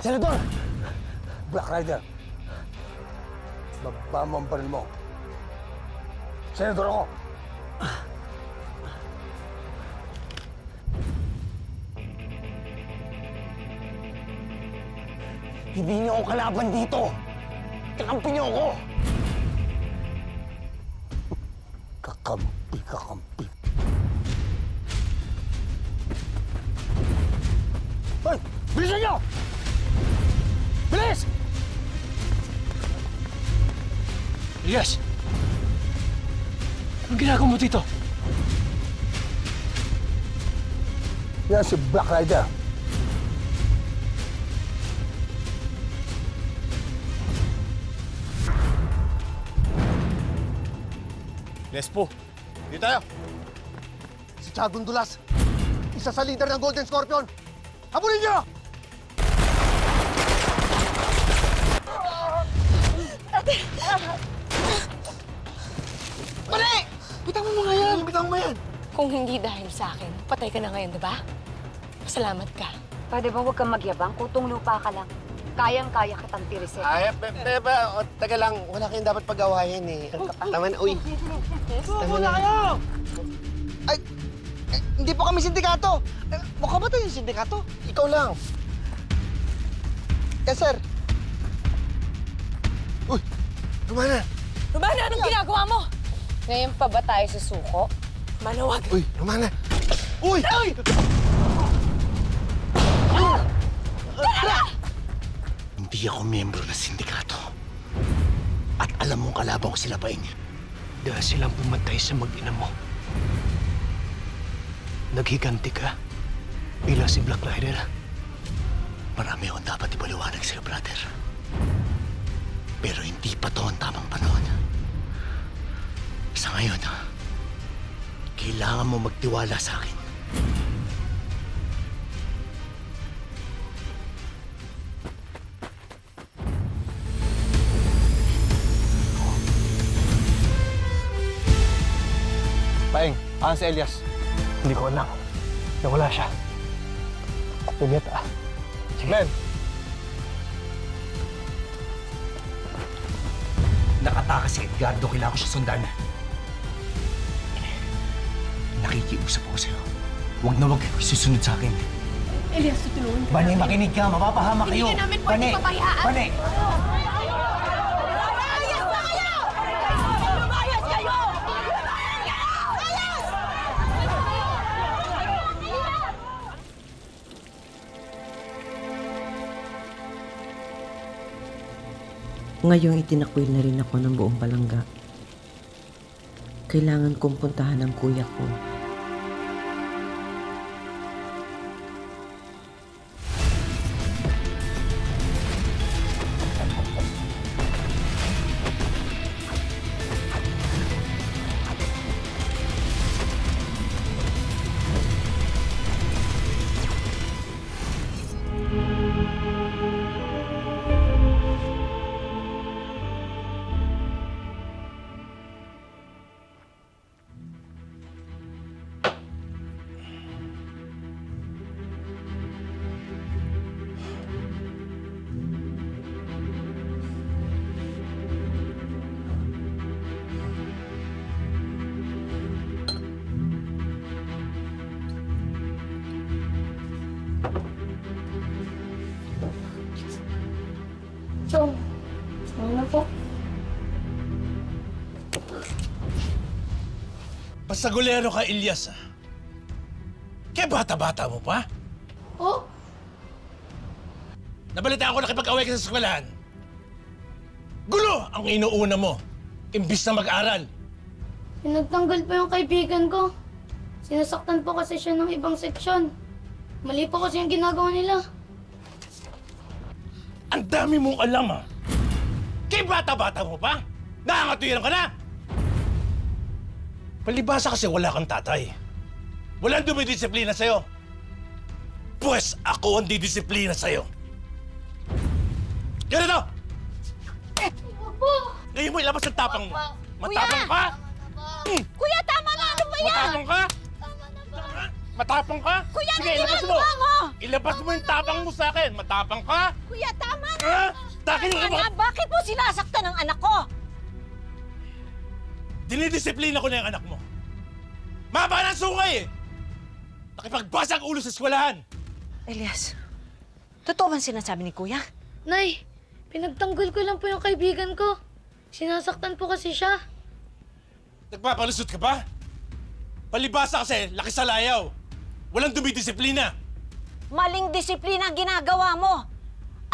Senador! Black Rider! Baba mo ang baril mo. Senador ako! Hindi niyo ako kalaban dito! Kakampi niyo ako! Kakampi. Hoy! Bilisan niyo! Bilis! Elias! Anong ginagawa mo dito? Yan si Black Rider. Lespo, dito tayo. Si Chagong Dulas, isa sa leader ng Golden Scorpion. Habulin niyo! Mali! Bitang mo nga yan! Bitang mo yan! Kung hindi dahil sa akin, patay ka na ngayon, di ba? Pasalamat ka. Pwede ba huwag kang magyabang? Kutong lupa ka lang. Kayang-kaya kitang tirisin. Ay, taga lang. Wala kayong dapat pag-awayan eh. Ang katawan, uy. Tama na kayo! Ay, hindi po kami sindikato. Mukha ba tayo yung sindikato? Ikaw lang. Yes, sir. Uy, Romana! Romana, anong ginagawa mo? Ngayon pa ba tayo susuko? Manawag. Uy, Romana! Uy! Uy! Hindi ako miyembro ng sindikato. At alam mong kalaban ko sila Paing. Dahil silang pumatay sa mag-ina mo. Naghiganti ka bilang si Black Rider. Marami akong dapat ipaliwanag sa'yo, brother. Pero hindi pa to ang tamang panahon. Sa ngayon, kailangan mo magtiwala sa akin. Paeng, si Elias? Hindi ko alam. Nawala siya. Punyeta. Sige. Men! Nakatakas si Edgardo. Kailangan ko siya sundan. Nakikiusap ako sa'yo. Huwag na huwag susunod sa akin. Elias, tutulungan ka. Bane, makinig ka. Mapapahama kayo. Hindi ka namin pwede papayaan. Bane! Lumayas na kayo! Lumayas kayo! Ngayong itinakwil na rin ako ng buong palangga. Kailangan kong puntahan ang kuya ko. Chong, ano po? Pasagulero ka, Elias, ah. Kaya bata-bata mo pa? Oh? Nabalitaan ko nakipag-away ka sa eskwelahan. Gulo ang inuuna mo, imbis na mag-aral. Pinagtanggol po yung kaibigan ko. Sinasaktan po kasi siya ng ibang seksyon. Mali po kasi yung ginagawa nila. Ang dami mong alam, ah. Kaya bata-bata mo pa? Nakangatuyan ka na? Palibasa kasi wala kang tatay. Walang dumidisiplina sa'yo. Pwes ako ang didisiplina sa'yo. Ganito! Opo! Ngayon mo ilabas ang tapang mo. Matapang ka? Kuya, tama na! Ano ba yan? Matapang ka? Tama na ba? Matapang ka? Kuya, Sige, ano ilabas mo! ginagawa mo? Ilabas mo yung tapang mo sa akin! Matapang ka? Kuya, tama na! Ha? Takin Tama mo! na! Bakit mo sinasaktan ang anak ko? Dinidisiplina ko na yung anak mo. Maba ng sungay eh! Nakipagbasag ulo sa eskwelahan! Elias, totoo bang sinasabi ni Kuya? Nay, pinagtanggol ko lang po yung kaibigan ko. Sinasaktan po kasi siya. Nagpapalusot ka ba? Palibasa kasi, laki sa layaw. Walang dumidisiplina. Maling disiplina ang ginagawa mo.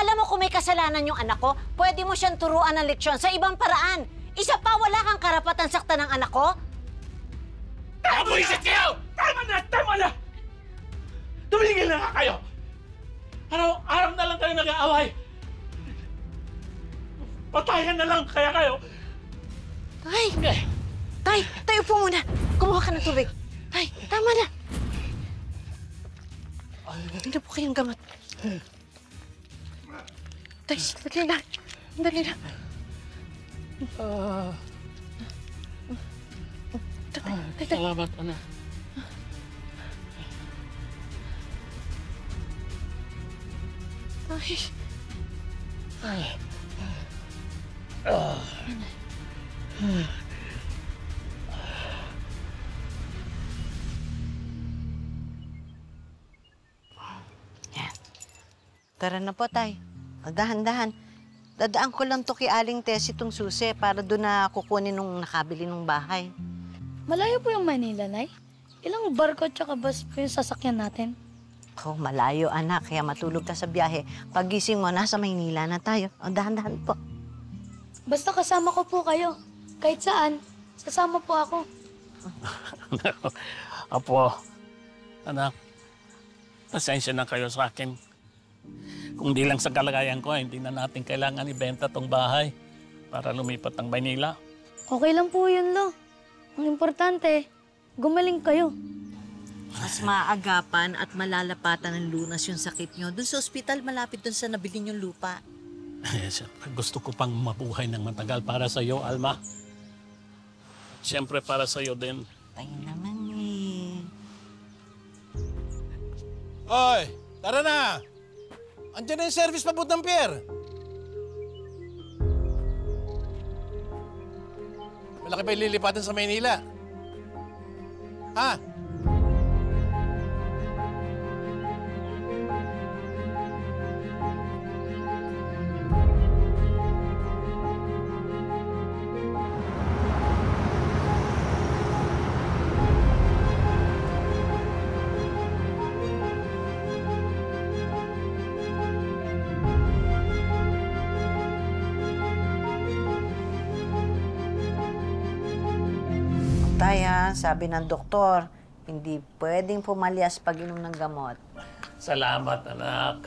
Alam mo kung may kasalanan yung anak ko, pwede mo siyang turuan ng leksyon sa ibang paraan. Isa pa, wala kang karapatan saktan ng anak ko? Nakabuisit kayo! Tama na! Tama na! Tumigil na nga kayo! Araw na lang kayo nag-aaway. Patayan na lang kaya kayo. Tay! Tay! Tay, upo muna. Kumuha ka ng tubig. Tay, tama na. Hindi na po kayong gamot. Tay, dali lang. Dali lang. Tay. Salamat, anak. Yan. Tara na po, Tay. Dahan-dahan. Dadaan ko lang to kay Aling Tess itong susi para doon na kukunin nung nakabili ng bahay. Malayo po yung Manila, Nay. Ilang barko tsaka bus po yung sasakyan natin? Oh, malayo, anak. Kaya matulog ka sa biyahe. Pagising mo, nasa Maynila na tayo. O, dahan-dahan po. Basta kasama ko po kayo. Kahit saan, sasama po ako. Apo, anak, pasensya na kayo sa akin. Kung di lang sa kalagayan ko, hindi na natin kailangan ibenta tong bahay para lumipat ang Maynila. Okay lang po yun, Lo. Ang importante, gumaling kayo. Mas maagapan at malalapatan ng lunas yung sakit nyo. Doon sa ospital, malapit doon sa nabili yung lupa. Siyempre, gusto ko pang mabuhay ng matagal para sa iyo, Alma. Siyempre, para sa iyo din. Tayo naman eh. Oy, tara na! Andiyan na yung service pabot ng pier. Malaki pa yung lilipatan sa Maynila. Ha? Tay, ha, sabi ng doktor, hindi pwedeng pumalyas pag inom ng gamot. Salamat, anak.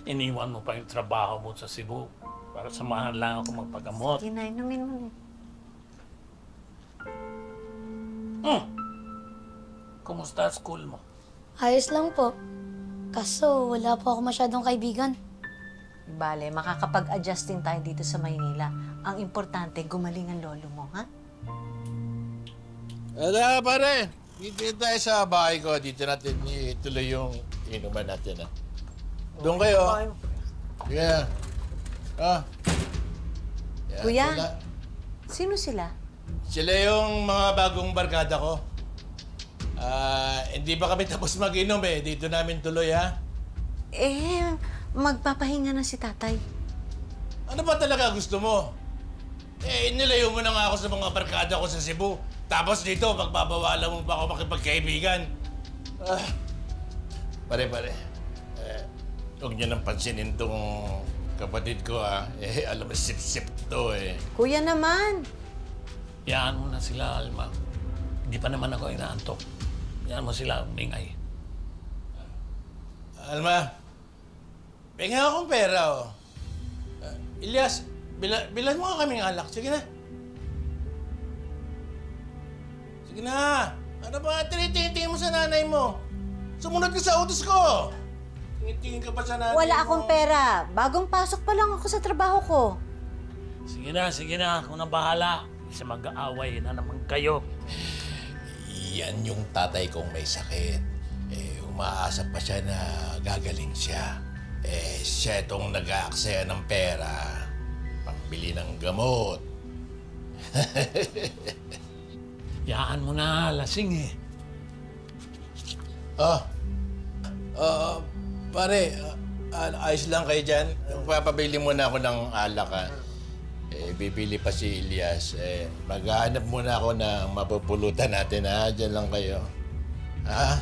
Iniwan mo pa yung trabaho mo sa Cebu para samahan lang ako magpagamot. Sige na, inumin mo. Kumusta ang school mo? Ayos lang po. Kaso, wala po ako masyadong kaibigan. Bale, makakapag-adjust din tayo dito sa Maynila. Ang importante, gumaling ang lolo mo, ha? Ala, pare. Dito tayo sa bahay ko. Dito natin ituloy yung inuman natin. Ha? Doon kayo. Sige na. Ah. Yan, Kuya, wala. sino sila? Sila yung mga bagong barkada ko. Hindi pa kami tapos mag-inom eh. Dito namin tuloy, ha? Magpapahinga na si tatay. Ano ba talaga gusto mo? Nilayo mo na nga ako sa mga barkada ko sa Cebu. Tapos dito, magbabawalan mo ba ako makipagkaibigan? Pare. Huwag niyo nang pansinin tong kapatid ko, ha? Alam mo, sip-sip to, eh. Kuya naman. Yaan mo na sila, Alma. Hindi pa naman ako inaantok. Yaan mo sila, umingay. Alma, penga akong pera, oh. Ilyas, bilan mo nga kaming alak. Sige na. Sige na. Ano ba? Tinitingin mo sa nanay mo. Sumunod ka sa utos ko. Tingin ka pa sa nanay mo. Wala akong pera. Bagong pasok pa lang ako sa trabaho ko. Sige na. Ako na bahala. Kasi mag-aaway na naman kayo. Yan yung tatay kong may sakit. umaasa pa siya na gagaling siya. Eh, siya itong nag-aaksaya ng pera, pambili ng gamot. Yaan mo na, lasing eh. Pare, ayos lang kayo dyan. Papabili muna ako ng alak, ha. Bibili pa si Elias. Maghahanap muna ako ng mapupulutan natin, ha. Diyan lang kayo. Ha?